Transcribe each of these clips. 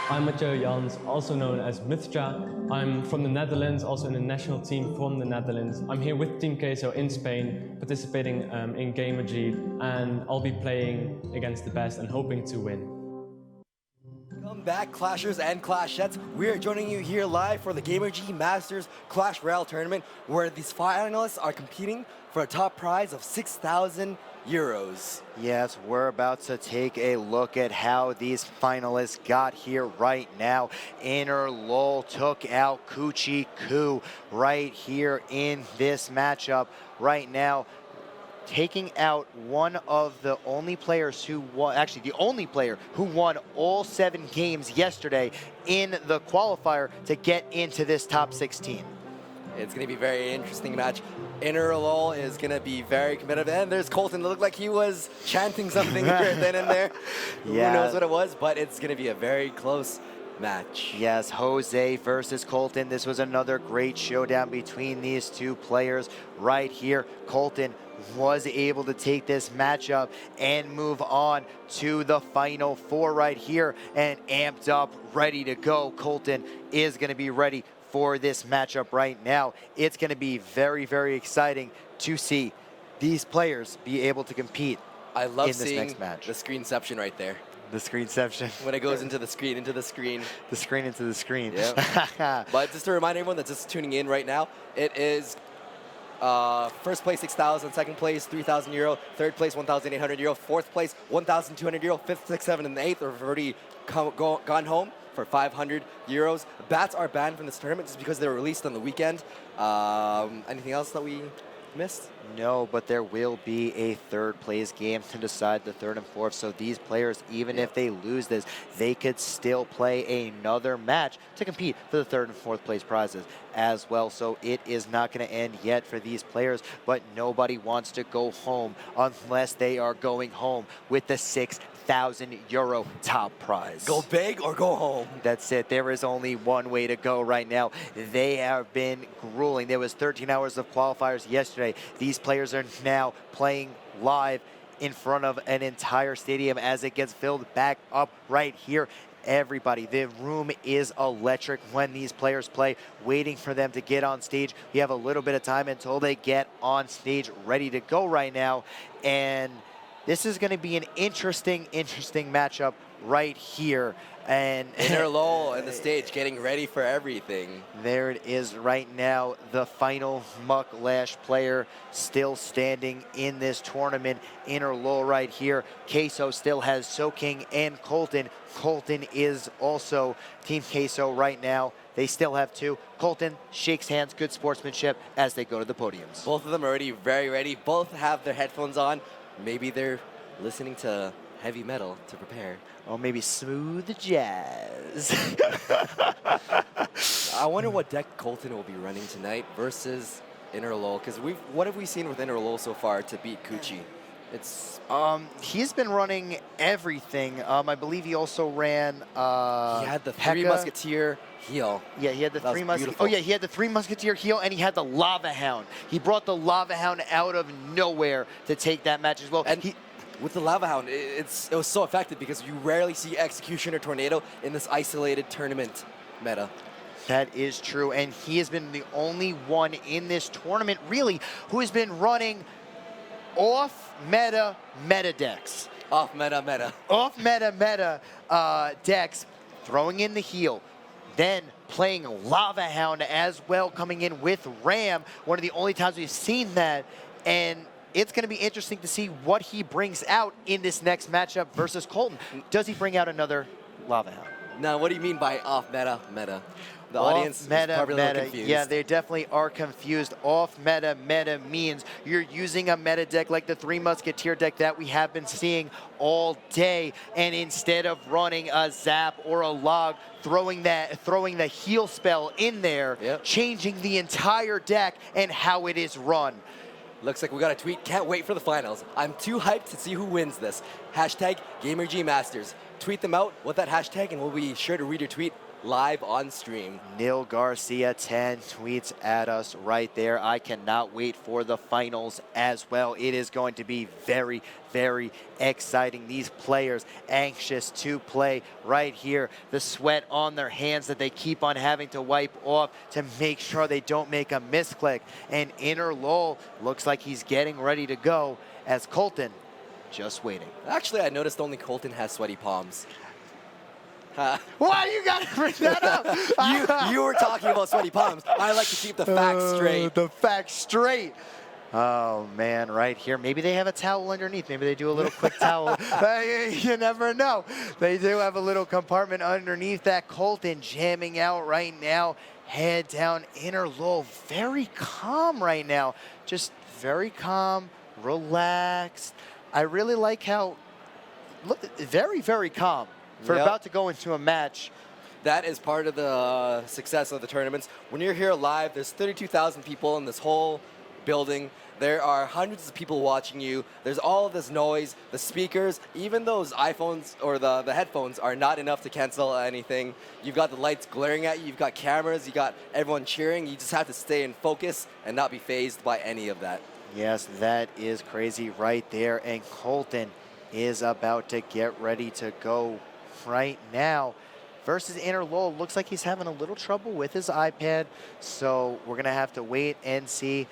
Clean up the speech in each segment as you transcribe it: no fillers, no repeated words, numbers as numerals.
I'm Mathieu Jans, also known as Mithja. I'm from the Netherlands, also in the national team from the Netherlands. I'm here with Team Queso in Spain, participating in Gamergy, and I'll be playing against the best and hoping to win. Welcome back, Clashers and Clashettes. We are joining you here live for the Gamergy Masters Clash Royale tournament, where these finalists are competing for a top prize of 6,000 euros. Yes, we're about to take a look at how these finalists got here right now. Innerlol took out Coltnw83 right here in this matchup right now, taking out one of the only players who won, actually the only player who won all 7 games yesterday in the qualifier to get into this top 16. It's going to be a very interesting match. Innerlol is going to be very competitive. And there's Colton. It looked like he was chanting something right then and there. Yeah. Who knows what it was, but it's going to be a very close match. Yes, Jose versus Colton. This was another great showdown between these two players right here. Colton was able to take this matchup and move on to the final 4 right here, and amped up, ready to go. Colton is going to be ready for this matchup right now. It's going to be very, very exciting to see these players be able to compete. I love in this seeing next match. the screenception right there. The screenception. When it goes into the screen, into the screen. The screen into the screen. Yeah. But just to remind everyone that's just tuning in right now, it is first place 6,000, second place 3,000 euro, third place 1,800 euro, fourth place 1,200 euro, fifth, sixth, seventh, and eighth have already gone home for 500 euros. Bats are banned from this tournament just because they were released on the weekend. Anything else that we missed? No, but there will be a third place game to decide the third and fourth. So these players, even if they lose this, they could still play another match to compete for the third and fourth place prizes as well. So it is not going to end yet for these players, but nobody wants to go home unless they are going home with the 6,000 euro top prize. Go big or go home. That's it. There is only one way to go right now. They have been grueling. There was 13 hours of qualifiers yesterday. These players are now playing live in front of an entire stadium as it gets filled back up right here. Everybody, the room is electric when these players play, waiting for them to get on stage. We have a little bit of time until they get on stage, ready to go right now. And this is going to be an interesting matchup right here. And Innerlol on the stage, getting ready for everything. There it is right now, the final Muck Lash player still standing in this tournament. Innerlol right here. Queso still has Soking and Colton. Colton is also Team Queso right now. They still have 2. Colton shakes hands, good sportsmanship as they go to the podiums. Both of them are already very ready. Both have their headphones on. Maybe they're listening to heavy metal to prepare. Or maybe smooth jazz. I wonder what deck Colton will be running tonight versus Innerlol, because what have we seen with Innerlol so far to beat Kuchi? It's he's been running everything. I believe he also ran he had the 3 Musketeer heal. Yeah, he had the 3 Musketeer. Oh yeah, he had the 3 Musketeer heal, and he had the Lava Hound. He brought the Lava Hound out of nowhere to take that match as well. And with the Lava Hound, it was so effective because you rarely see Executioner Tornado in this isolated tournament meta. That is true, and he has been the only one in this tournament, really, who has been running off-meta decks. Off-meta. Off-meta decks, throwing in the heal, then playing Lava Hound as well, coming in with Ram, one of the only times we've seen that, and it's going to be interesting to see what he brings out in this next matchup versus Colton. Does he bring out another Lava Hound? Now, what do you mean by off-meta? The audience is probably a little confused. Yeah, they definitely are confused. Off-meta means you're using a meta deck like the 3 Musketeer deck that we have been seeing all day, and instead of running a Zap or a Log, throwing the heal spell in there, changing the entire deck and how it is run. Looks like we got a tweet. Can't wait for the finals. I'm too hyped to see who wins this. Hashtag Gamergy Masters. Tweet them out with that hashtag, and we'll be sure to read your tweet live on stream. Neil Garcia 10 tweets at us right there. I cannot wait for the finals as well. It is going to be very, very exciting. These players anxious to play right here. The sweat on their hands that they keep on having to wipe off to make sure they don't make a misclick. And Innerlol looks like he's getting ready to go as Coltnw just waiting. Actually, I noticed only Coltnw has sweaty palms. Why you gotta bring that up? you were talking about sweaty palms. I like to keep the facts straight. The facts straight. Oh man, right here. Maybe they have a towel underneath. Maybe they do a little quick towel. You never know. They do have a little compartment underneath that. Coltnw jamming out right now. Head down. Innerlol very calm right now. Just very calm, relaxed. I really like how, look, very, very calm. For about to go into a match. That is part of the success of the tournaments. When you're here live, there's 32,000 people in this whole building. There are hundreds of people watching you. There's all of this noise, the speakers, even those iPhones or the headphones are not enough to cancel anything. You've got the lights glaring at you, you've got cameras, you got everyone cheering. You just have to stay in focus and not be fazed by any of that. Yes, that is crazy right there. And Coltnw is about to get ready to go right now versus Innerlol. Looks like he's having a little trouble with his iPad, so we're gonna have to wait and see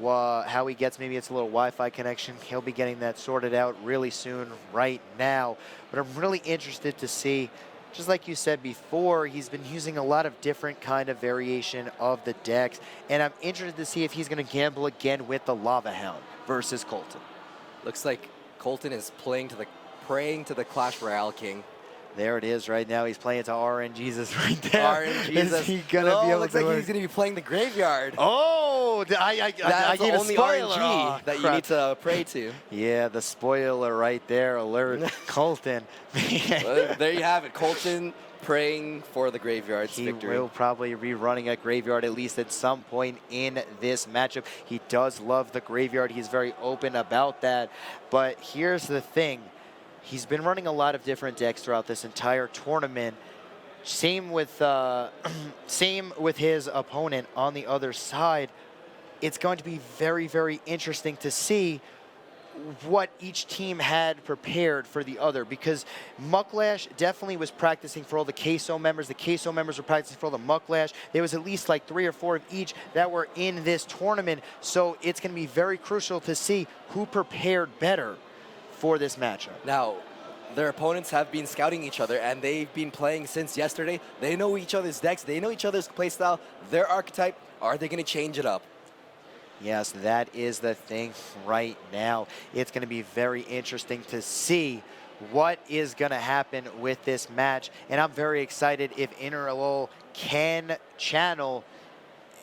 how he gets. Maybe it's a little Wi-Fi connection. He'll be getting that sorted out really soon right now, but I'm really interested to see, just like you said before, he's been using a lot of different kind of variation of the decks, and I'm interested to see if he's gonna gamble again with the Lava Hound versus Coltnw. Looks like Coltnw is praying to the Clash Royale King. There it is right now. He's playing to RNGesus right there. RNGesus. Is he gonna be able looks to like he's going to be playing the Graveyard. Oh, I That's gave the a only spoiler. RNG Oh, that you crap. need to pray to. Yeah, the spoiler right there. Alert, Coltnw. Well, there you have it. Coltnw praying for the Graveyard's victory. He will probably be running a Graveyard at least at some point in this matchup. He does love the Graveyard. He's very open about that. But here's the thing. He's been running a lot of different decks throughout this entire tournament. Same with his opponent on the other side. It's going to be very, very interesting to see what each team had prepared for the other, because Mucklash definitely was practicing for all the Queso members. The Queso members were practicing for all the Mucklash. There was at least like 3 or 4 of each that were in this tournament. So it's going to be very crucial to see who prepared better for this matchup. Now, their opponents have been scouting each other, and they've been playing since yesterday. They know each other's decks. They know each other's playstyle, their archetype. Are they going to change it up? Yes, that is the thing right now. It's going to be very interesting to see what is going to happen with this match. And I'm very excited if Innerlol can channel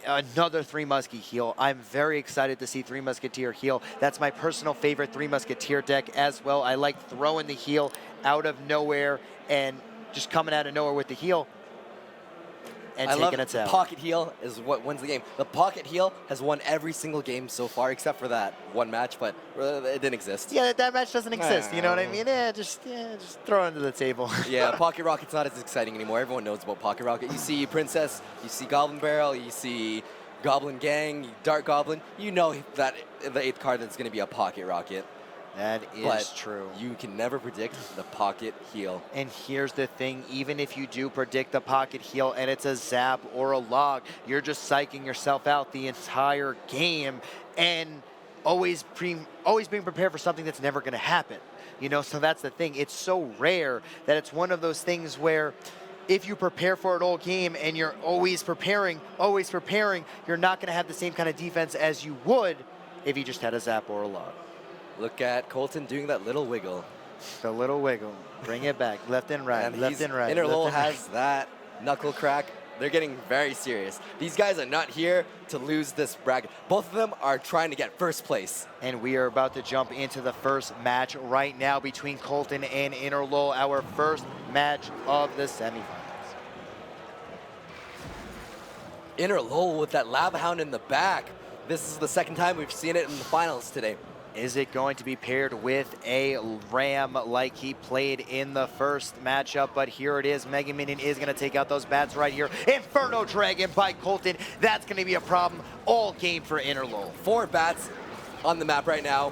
another Three Musketeer heal. I'm very excited to see Three Musketeer heal. That's my personal favorite Three Musketeer deck as well. I like throwing the heal out of nowhere and just coming out of nowhere with the heal and taking it out. Pocket heal is what wins the game. The pocket heal has won every single game so far, except for that one match, but it didn't exist. Yeah, that match doesn't exist. You know what I mean? Yeah, just throw it under the table. Yeah, Pocket Rocket's not as exciting anymore. Everyone knows about Pocket Rocket. You see Princess, you see Goblin Barrel, you see Goblin Gang, Dark Goblin. You know that the 8th card that's going to be a Pocket Rocket. That is true. You can never predict the pocket heal. And here's the thing, even if you do predict the pocket heal and it's a zap or a log, you're just psyching yourself out the entire game and always being prepared for something that's never going to happen. You know, so that's the thing. It's so rare that it's one of those things where if you prepare for it all game and you're always preparing, you're not going to have the same kind of defense as you would if you just had a zap or a log. Look at Coltnw doing that little wiggle. The little wiggle. Bring it back. Left and right. And left and right. Innerlol has that knuckle crack. They're getting very serious. These guys are not here to lose this bracket. Both of them are trying to get first place. And we are about to jump into the first match right now between Coltnw and Innerlol, our first match of the semifinals. Innerlol with that Lava Hound in the back. This is the second time we've seen it in the finals today. Is it going to be paired with a Ram like he played in the first matchup? But here it is. Mega Minion is going to take out those bats right here. Inferno Dragon by Coltn. That's going to be a problem all game for Innerlol. 4 bats on the map right now.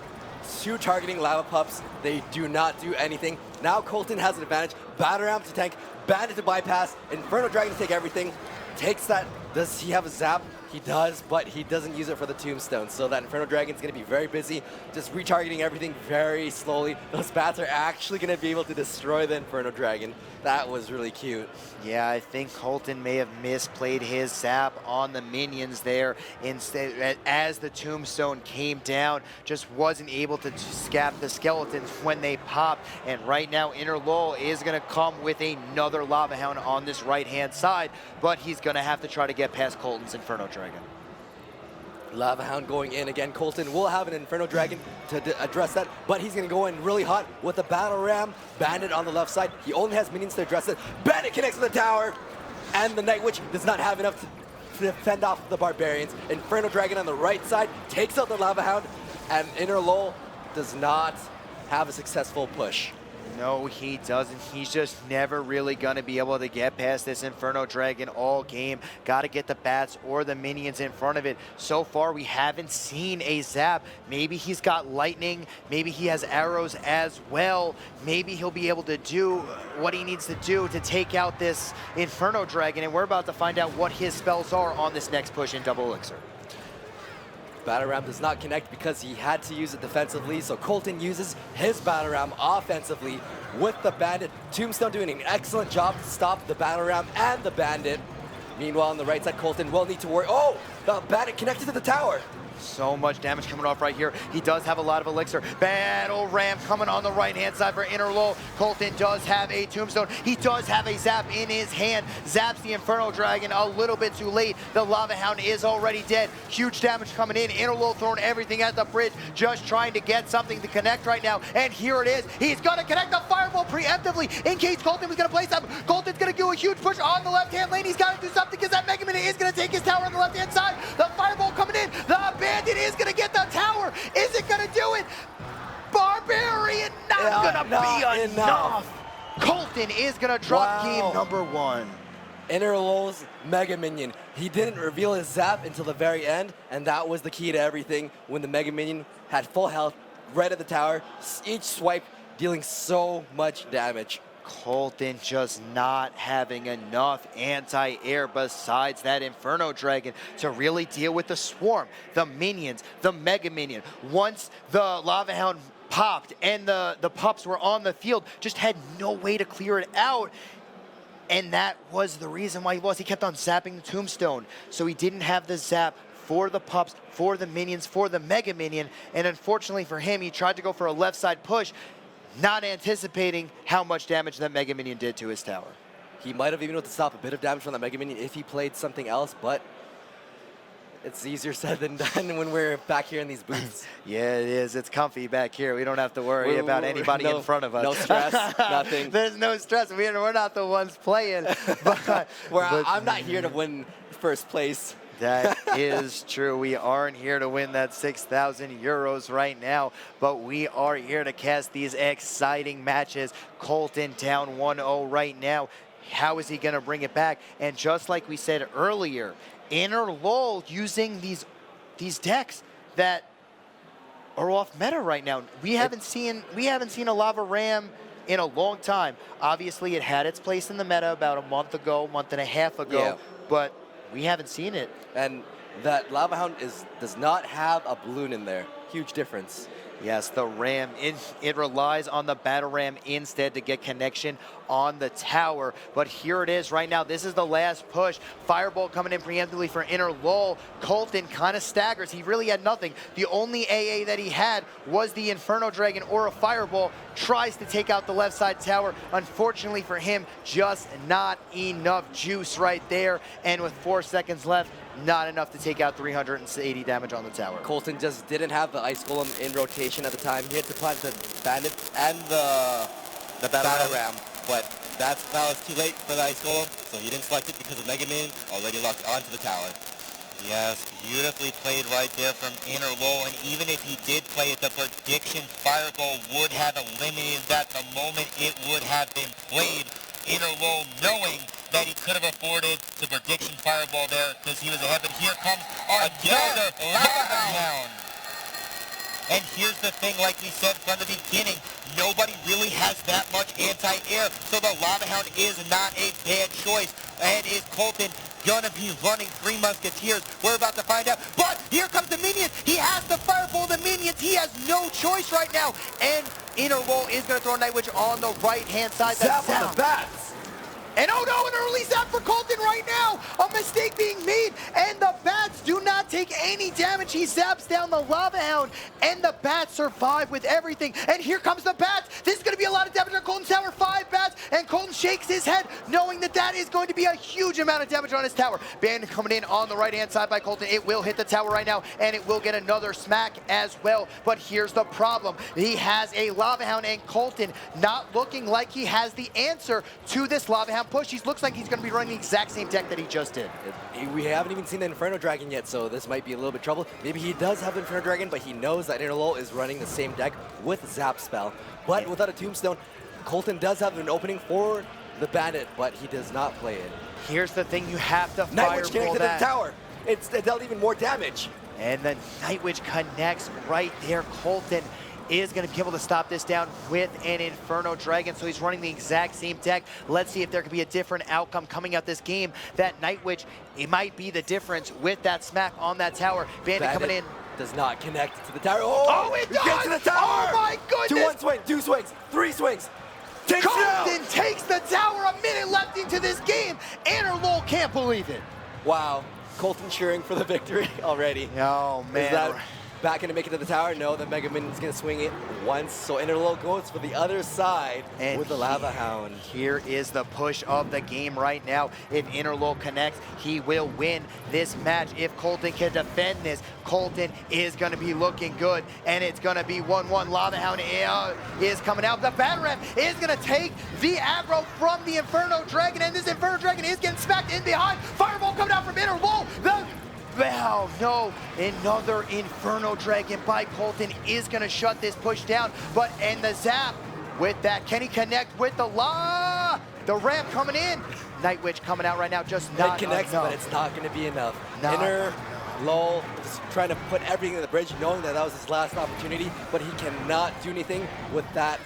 2 targeting lava pups. They do not do anything. Now Coltn has an advantage. Battleram to tank. Bandit to bypass. Inferno Dragon to take everything. Takes that. Does he have a zap? He does, but he doesn't use it for the tombstone. So that Inferno Dragon's going to be very busy, just retargeting everything very slowly. Those bats are actually going to be able to destroy the Inferno Dragon. That was really cute. Yeah, I think Coltn may have misplayed his zap on the minions there. Instead, as the tombstone came down, just wasn't able to scap the skeletons when they popped. And right now, Innerlol is going to come with another Lava Hound on this right-hand side, but he's going to have to try to get past Colton's Inferno Dragon. Lava Hound going in again. Coltn will have an Inferno Dragon to address that, but he's going to go in really hot with the Battle Ram. Bandit on the left side. He only has minions to address it. Bandit connects with the tower, and the Night Witch does not have enough to fend off the Barbarians. Inferno Dragon on the right side takes out the Lava Hound, and Innerlol does not have a successful push. No, he doesn't. He's just never really going to be able to get past this Inferno Dragon all game. Got to get the bats or the minions in front of it. So far, we haven't seen a zap. Maybe he's got lightning. Maybe he has arrows as well. Maybe he'll be able to do what he needs to do to take out this Inferno Dragon. And we're about to find out what his spells are on this next push in Double Elixir. Battle Ram does not connect because he had to use it defensively, so Coltn uses his Battle Ram offensively with the Bandit. Tombstone doing an excellent job to stop the Battle Ram and the Bandit. Meanwhile, on the right side, Coltn will need to worry. Oh, the Bandit connected to the tower. So much damage coming off right here. He does have a lot of elixir. Battle Ram coming on the right-hand side for Innerlol. Coltn does have a tombstone. He does have a zap in his hand. Zaps the Inferno Dragon a little bit too late. The Lava Hound is already dead. Huge damage coming in. Innerlol throwing everything at the bridge, just trying to get something to connect right now. And here it is. He's going to connect the Fireball preemptively in case Coltn was going to play something. Colton's going to do a huge push on the left-hand lane. He's got to do something because that Mega Minion is going to take his tower on the left-hand side. The Fireball coming in. The Bandit is going to get the tower. Is it going to do it? Barbarian not going to be enough. Coltn is going to drop game number 1. Innerlol's Mega Minion. He didn't reveal his zap until the very end, and that was the key to everything. When the Mega Minion had full health, right at the tower, each swipe dealing so much damage. Coltn just not having enough anti-air besides that Inferno Dragon to really deal with the swarm, the minions, the Mega Minion. Once the Lava Hound popped and the pups were on the field, just had no way to clear it out. And that was the reason why he lost. He kept on zapping the tombstone. So he didn't have the zap for the pups, for the minions, for the Mega Minion. And unfortunately for him, he tried to go for a left side push, not anticipating how much damage that Mega Minion did to his tower. He might have even been able to stop a bit of damage from that Mega Minion if he played something else, but it's easier said than done when we're back here in these booths. Yeah, it is. It's comfy back here. We don't have to worry about anybody in front of us. No stress, nothing. There's no stress. We're not the ones playing. But I'm not here to win first place. That is true. We aren't here to win that 6,000 euros right now, but we are here to cast these exciting matches. Coltn down 1-0 right now. How is he going to bring it back? And just like we said earlier, Innerlol using these decks that are off meta right now. We haven't seen a Lava Ram in a long time. Obviously, it had its place in the meta about a month and a half ago, but we haven't seen it. And that Lava Hound does not have a balloon in there. Huge difference. Yes, the Ram, it relies on the Battle Ram instead to get connection on the tower. But here it is right now. This is the last push. Fireball coming in preemptively for Innerlol. Coltn kind of staggers. He really had nothing. The only AA that he had was the Inferno Dragon or a Fireball. Tries to take out the left side tower. Unfortunately for him, just not enough juice right there. And with 4 seconds left, not enough to take out 380 damage on the tower. Coltn just didn't have the Ice Golem in rotation at the time. He had to plant the Bandit and the Battle Ram, but that was too late for the Ice Golem, so he didn't select it because the Mega Minion already locked onto the tower. Yes, beautifully played right there from Innerlol, and even if he did play it, the prediction fireball would have eliminated that the moment it would have been played. Innerlol knowing that he could have afforded the prediction fireball there because he was ahead, but here comes another lava hound. And here's the thing, like we said from the beginning, nobody really has that much anti-air, so the Lava Hound is not a bad choice. And is Coltnw gonna be running 3 Musketeers? We're about to find out. But here comes the minions. He has to fireball the minions. He has no choice right now. And Innerlol is gonna throw Night Witch on the right-hand side. Zap on the bats. And oh no, an early zap for Coltnw right now! A mistake being made, and the bats do not take any damage. He zaps down the Lava Hound, and the bats survive with everything. And here comes the bats. This is going to be a lot of damage on Coltnw's tower. 5 bats, and Coltnw shakes his head, knowing that that is going to be a huge amount of damage on his tower. Bandit coming in on the right-hand side by Coltnw. It will hit the tower right now, and it will get another smack as well. But here's the problem. He has a Lava Hound, and Coltnw not looking like he has the answer to this Lava Hound push. He looks like he's going to be running the exact same deck that he just did. We haven't even seen the Inferno Dragon yet, so this might be a little bit trouble. Maybe he does have the Inferno Dragon, but he knows that Innerlol is running the same deck with Zap Spell. But without a Tombstone, Coltnw does have an opening for the Bandit, but he does not play it. Here's the thing, you have to Night Witch fireball connected to that. the tower. It's dealt even more damage. And the Night Witch connects right there. Coltnw is going to be able to stop this down with an Inferno Dragon, so he's running the exact same deck. Let's see if there could be a different outcome coming out this game. That Night Witch, it might be the difference with that smack on that tower. Bandit coming in. Does not connect to the tower. Oh, it does! Gets to the tower! Oh my goodness! 2-1 swing, 2 swings, 3 swings. Takes it out! Coltnw takes the tower, a minute left into this game. Innerlol can't believe it. Wow, Coltnw cheering for the victory already. Oh man. Is that back going to make it to the tower? No, the Mega Minion's going to swing it once. So Innerlol goes for the other side and with the Lava Hound. Here is the push of the game right now. If Innerlol connects, he will win this match. If Coltnw can defend this, Coltnw is going to be looking good, and it's going to be 1-1. Lava Hound is coming out. The Batarang is going to take the aggro from the Inferno Dragon, and this Inferno Dragon is getting smacked in behind. Fireball coming out from Innerlol. Oh no, another Inferno Dragon by Coltnw is gonna shut this push down, and the zap with that, can he connect with the ramp coming in? Night Witch coming out right now, just not connects, enough. but it's not gonna be enough. Not Innerlol is trying to put everything in the bridge, knowing that that was his last opportunity, but he cannot do anything with that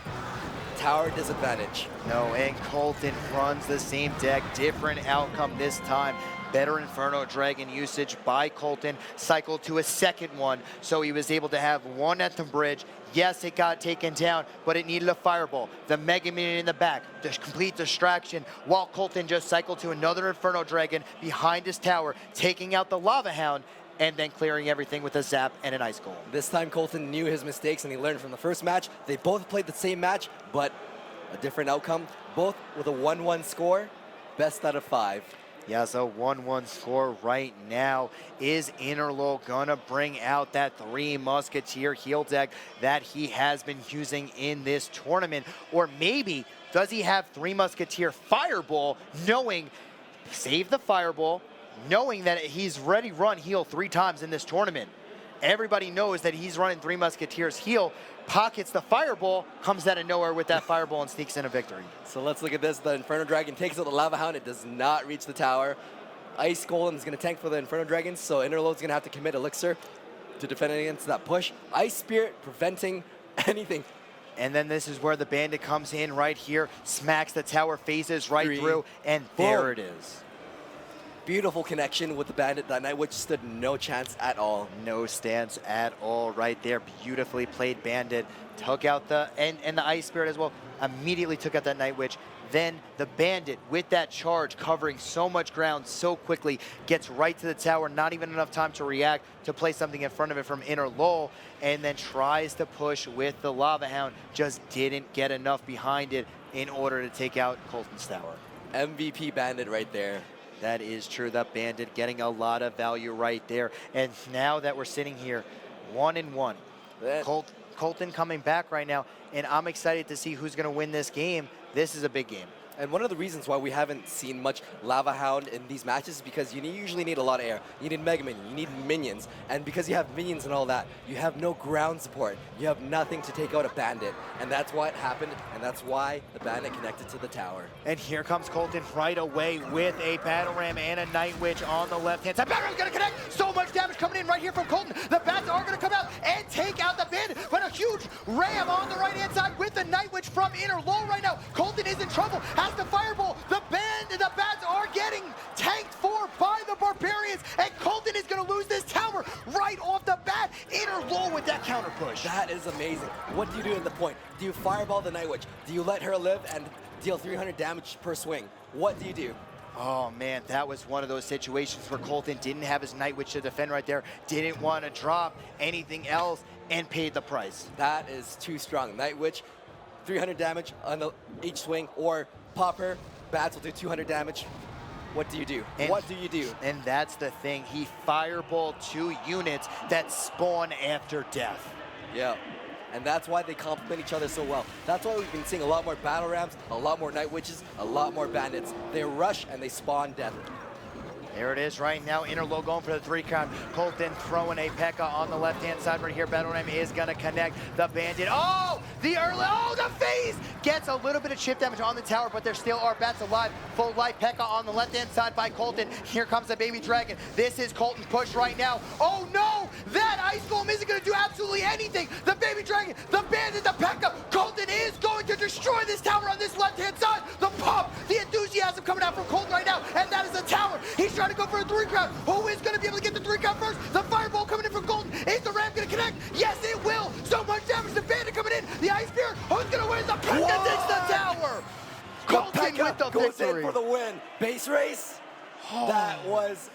tower disadvantage. No, and Coltnw runs the same deck, different outcome this time. Better Inferno Dragon usage by Coltnw, cycled to a second one, so he was able to have one at the bridge. Yes, it got taken down, but it needed a fireball. The Mega Minion in the back, the complete distraction, while Coltnw just cycled to another Inferno Dragon behind his tower, taking out the Lava Hound, and then clearing everything with a zap and an Ice Golem. This time Coltnw knew his mistakes and he learned from the first match. They both played the same match, but a different outcome, both with a 1-1 score, best out of 5. Yeah, so 1-1 score right now. Is Innerlol gonna bring out that 3 Musketeer heal deck that he has been using in this tournament? Or maybe, does he have 3 Musketeer Fireball, knowing, save the Fireball, knowing that he's already run heal 3 times in this tournament? Everybody knows that he's running 3 Musketeers heal, pockets the Fireball, comes out of nowhere with that Fireball and sneaks in a victory. So let's look at this. The Inferno Dragon takes out the Lava Hound. It does not reach the tower. Ice Golem is going to tank for the Inferno Dragon, so Innerlol is going to have to commit Elixir to defend against that push. Ice Spirit preventing anything. And then this is where the Bandit comes in right here, smacks the tower, phases right through, and there it is. Beautiful connection with the Bandit. That Night Witch stood no chance at all. No stance at all right there. Beautifully played Bandit. Took out the, and the Ice Spirit as well. Immediately took out that Night Witch. Then the Bandit, with that charge, covering so much ground so quickly, gets right to the tower. Not even enough time to react, to play something in front of it from Innerlol, and then tries to push with the Lava Hound. Just didn't get enough behind it in order to take out Coltnw's tower. MVP Bandit right there. That is true. The Bandit getting a lot of value right there. And now that we're sitting here, 1-1. Coltnw coming back right now, and I'm excited to see who's going to win this game. This is a big game. And one of the reasons why we haven't seen much Lava Hound in these matches is because you usually need a lot of air. You need Mega Minion, you need minions. And because you have minions and all that, you have no ground support. You have nothing to take out a Bandit. And that's why it happened, and that's why the Bandit connected to the tower. And here comes Coltnw right away with a Battle Ram and a Night Witch on the left-hand side. Battle Ram's gonna connect! So much damage coming in right here from Coltnw. The Bats are gonna come out and take out the Bandit, but a huge Ram on the right-hand side with the Night Witch from Innerlol right now. Coltnw is in trouble, has the Fireball. The Bats are getting tanked for by the Barbarians, and Coltnw is gonna lose this tower right off the bat. Innerlol with that counter push. That is amazing. What do you do at the point? Do you Fireball the Night Witch? Do you let her live and deal 300 damage per swing? What do you do? Oh man, that was one of those situations where Coltnw didn't have his Night Witch to defend right there, didn't want to drop anything else, and paid the price. That is too strong. Night Witch, 300 damage on each swing, or pop her, Bats will do 200 damage. What do you do? What do you do? And that's the thing, he fireballed 2 units that spawn after death. Yeah. And that's why they complement each other so well. That's why we've been seeing a lot more Battle Rams, a lot more Night Witches, a lot more Bandits. They rush and they spawn death. There it is right now. Innerlol going for the 3 count. Coltnw throwing a P.E.K.K.A. on the left-hand side right here. Battle Ram is going to connect the Bandit. Oh, the phase gets a little bit of chip damage on the tower, but there still are Bats alive. Full life P.E.K.K.A. on the left-hand side by Coltnw. Here comes the Baby Dragon. This is Coltnw's push right now. Oh no, that Ice Golem isn't going to do absolutely anything. The Baby Dragon, the Bandit, the P.E.K.K.A. Coltnw is going to destroy this tower on this left-hand side. The pump, the enthusiasm coming out from Coltnw right now, and that is the tower. He's trying to go for a 3 count. Who is going to be able to get the 3 count first? The Fireball coming in from Coltnw. Is the Ram going to connect? Yes, it will. So much damage. The Bandit coming in. The Ice Spear. Who's going to win? The P.E.K.K.A. takes the tower. Coltnw with the goes victory. in for the win. Base race. That was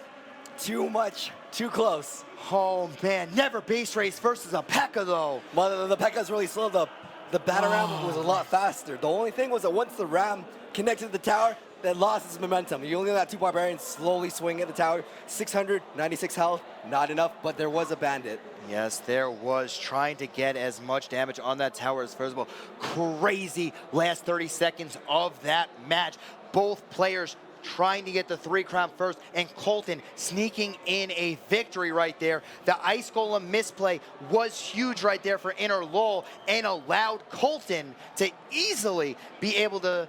too much. Too close. Oh man, never base race versus a P.E.K.K.A. though. Well, the P.E.K.K.A. is really slow. The Battle Ram was a lot faster. The only thing was that once the Ram connected to the tower, that lost its momentum. You only got 2 Barbarians slowly swinging at the tower. 696 health, not enough, but there was a Bandit. Yes, there was, trying to get as much damage on that tower as possible. Crazy last 30 seconds of that match. Both players trying to get the 3 crown first, and Coltnw sneaking in a victory right there. The Ice Golem misplay was huge right there for Innerlol and allowed Coltnw to easily be able to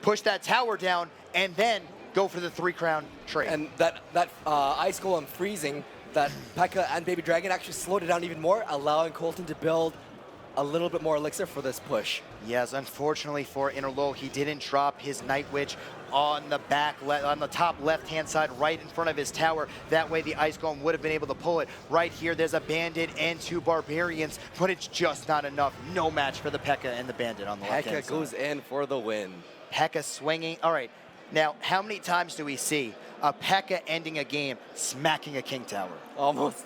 push that tower down and then go for the 3 crown trade. And that Ice Golem freezing, that P.E.K.K.A. and Baby Dragon actually slowed it down even more, allowing Coltnw to build a little bit more elixir for this push. Yes, unfortunately for Innerlol, he didn't drop his Night Witch on the on the top left-hand side, right in front of his tower. That way the Ice Golem would have been able to pull it. Right here, there's a Bandit and 2 Barbarians, but it's just not enough. No match for the P.E.K.K.A. and the Bandit on the left-hand side. P.E.K.K.A. goes in for the win. P.E.K.K.A. swinging. All right, now how many times do we see a P.E.K.K.A. ending a game smacking a King Tower? Almost.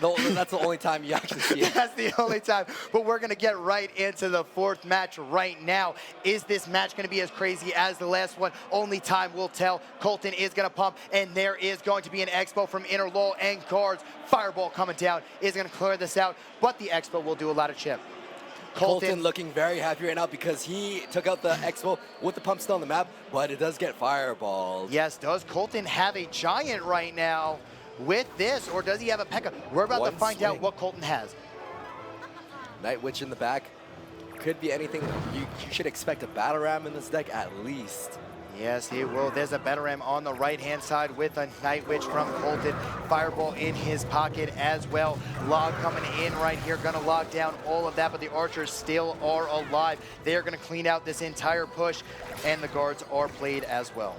That's the only time you actually see it. That's the only time. But we're going to get right into the 4th match right now. Is this match going to be as crazy as the last one? Only time will tell. Coltnw is going to pump, and there is going to be an Expo from Innerlol and guards. Fireball coming down is going to clear this out, but the Expo will do a lot of chip. Coltnw looking very happy right now because he took out the Expo with the pump still on the map, but it does get fireballed. Yes, does Coltnw have a Giant right now with this, or does he have a P.E.K.K.A.? We're about to find out what Coltnw has. Night Witch in the back. Could be anything. You should expect a Battle Ram in this deck at least. Yes, he will. There's a Battle Ram on the right-hand side with a Night Witch from Coltnw. Fireball in his pocket as well. Log coming in right here, gonna log down all of that, but the Archers still are alive. They're gonna clean out this entire push, and the guards are played as well.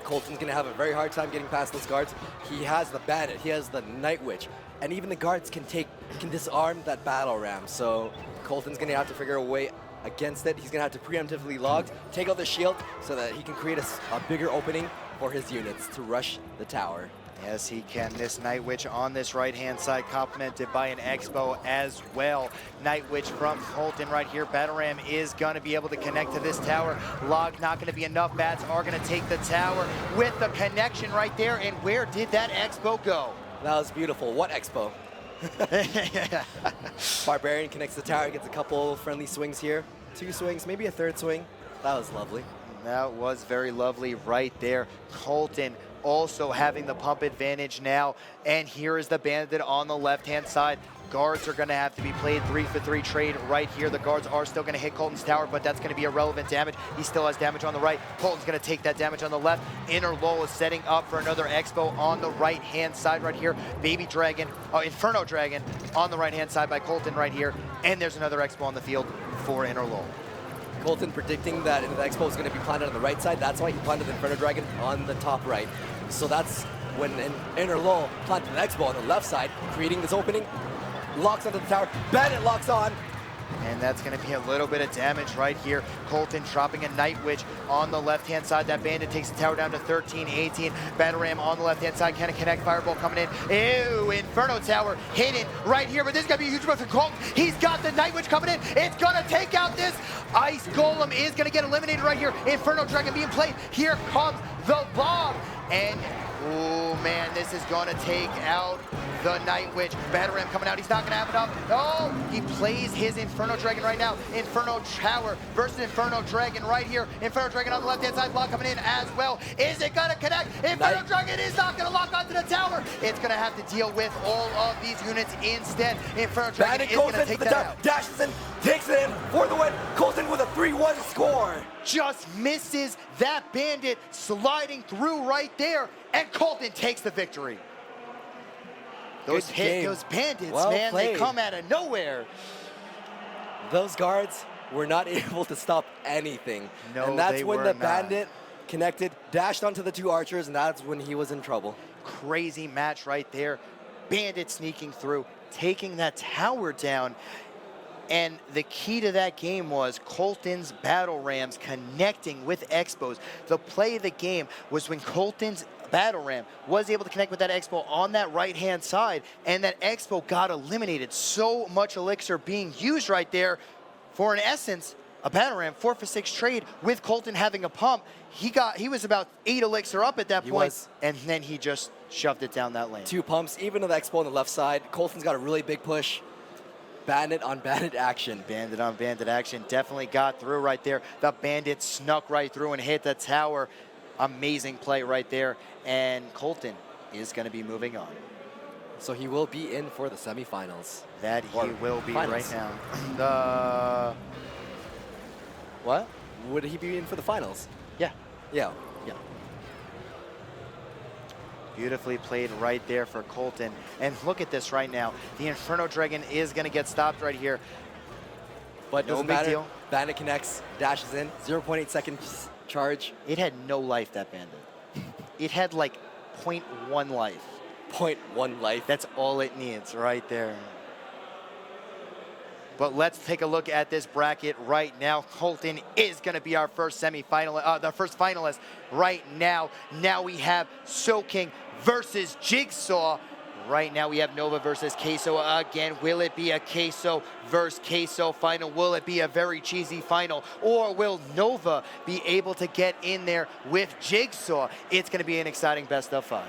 Coltnw's gonna have a very hard time getting past those guards. He has the Bandit, he has the Night Witch, and even the guards can disarm that Battle Ram. So Coltnw's gonna have to figure a way against it. He's gonna have to preemptively log, take out the shield so that he can create a bigger opening for his units to rush the tower. Yes, he can. This Night Witch on this right-hand side, complemented by an Expo as well. Night Witch from Coltnw right here. Battle Ram is going to be able to connect to this tower. Log not going to be enough. Bats are going to take the tower with the connection right there. And where did that Expo go? That was beautiful. What Expo? Barbarian connects the tower, gets a couple friendly swings here. 2 swings, maybe a 3rd swing. That was lovely. That was very lovely right there. Coltn also having the pump advantage now. And here is the Bandit on the left-hand side. Guards are going to have to be played 3-for-3 trade right here. The guards are still going to hit Coltn's tower, but that's going to be irrelevant damage. He still has damage on the right. Coltn's going to take that damage on the left. Innerlol is setting up for another Expo on the right-hand side right here. Baby Dragon, Inferno Dragon on the right-hand side by Coltn right here. And there's another Expo on the field for Innerlol. Coltn predicting that the Expo is going to be planted on the right side. That's why he planted the Inferno Dragon on the top right. So that's when Innerlol planted the Expo on the left side, creating this opening. Locks onto the tower. Bandit locks on. And that's going to be a little bit of damage right here. Coltn dropping a Night Witch on the left-hand side. That Bandit takes the tower down to 13, 18. Battle Ram on the left-hand side. Can it connect? Fireball coming in. Ew, Inferno Tower hidden right here. But this is going to be a huge move for Coltn. He's got the Night Witch coming in. It's going to take out this Ice Golem. Is going to get eliminated right here. Inferno Dragon being played. Here comes the bomb. And, oh man, this is going to take out the Night Witch. Battle Ram coming out. He's not going to have enough. Oh, he plays his Inferno Dragon right now. Inferno Tower versus Inferno Dragon right here. Inferno Dragon on the left-hand side. Block coming in as well. Is it going to connect? Inferno Dragon is not going to lock onto the tower. It's going to have to deal with all of these units instead. Inferno Dragon is going to take that out. Dashes in, takes it in for the win. Coltn with a 3-1 score. Just misses that Bandit sliding through right there, and Coltn takes the victory. Those bandits, well man, played. They come out of nowhere. Those guards were not able to stop anything. No, and that's they when were the not. Bandit connected, dashed onto the 2 archers, and that's when he was in trouble. Crazy match right there. Bandit sneaking through, taking that tower down. And the key to that game was Coltn's Battle Rams connecting with Expos. The play of the game was when Coltn's Battle Ram was able to connect with that Expo on that right-hand side, and that Expo got eliminated. So much elixir being used right there for, in essence, a Battle Ram 4-for-6 trade with Coltn having a pump. He was about 8 elixir up at that point, and then he just shoved it down that lane. 2 pumps, even to the Expo on the left side. Coltn's got a really big push. Bandit on Bandit action. Bandit on Bandit action. Definitely got through right there. The Bandit snuck right through and hit the tower. Amazing play right there. And Coltn is going to be moving on. So he will be in for the semifinals. That he will be finals. right now. What? Would he be in for the finals? Yeah. Yeah. Yeah. Beautifully played right there for Coltn. And look at this right now. The Inferno Dragon is going to get stopped right here. But no doesn't big matter. deal. Bandit connects, dashes in, 0.8 seconds charge. It had no life, that Bandit. It had like 0.1 life. 0.1 life. That's all it needs right there. But let's take a look at this bracket right now. Coltn is going to be our first semifinalist, the first finalist right now. Now we have Soaking versus Jigsaw. Right now we have Nova versus Queso again. Will it be a Queso versus Queso final? Will it be a very cheesy final? Or will Nova be able to get in there with Jigsaw? It's going to be an exciting best of 5.